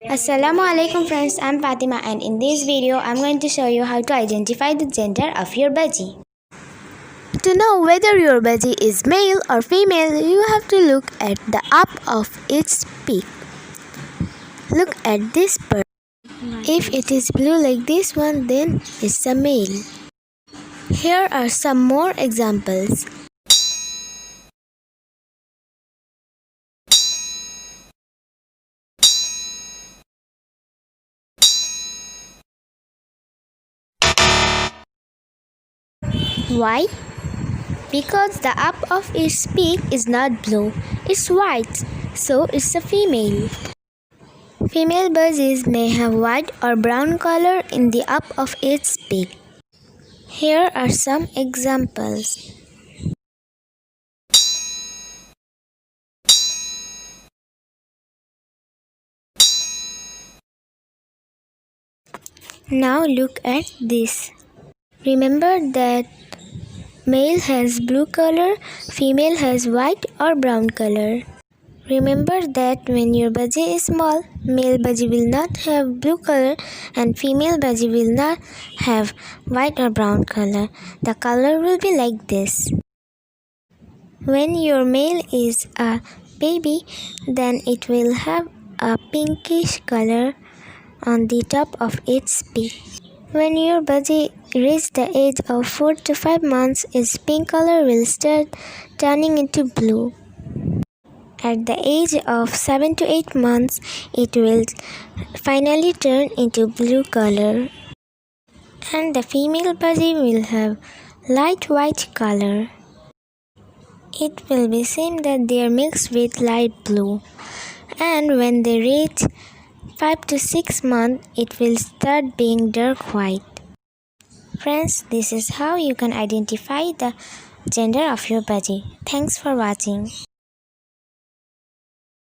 Assalamualaikum friends, I'm Fatima and in this video I'm going to show you how to identify the gender of your budgie. To know whether your budgie is male or female, you have to look at the up of its beak. Look at this bird. If it is blue like this one, then it's a male. Here are some more examples. Why? Because the up of its beak is not blue, it's white, so it's a female. Female budgies may have white or brown color in the up of its beak. Here are some examples. Now look at this. Remember that male has blue color, female has white or brown color. Remember that when your budgie is small, male budgie will not have blue color and female budgie will not have white or brown color. The color will be like this. When your male is a baby, then it will have a pinkish color on the top of its beak. When your budgie reaches the age of 4 to 5 months, its pink color will start turning into blue. At the age of 7 to 8 months, it will finally turn into blue color. And the female budgie will have light white color. It will be seen that they are mixed with light blue. And when they reach 5 to 6 months, it will start being dark white. Friends, this is how you can identify the gender of your budgie. Thanks for watching.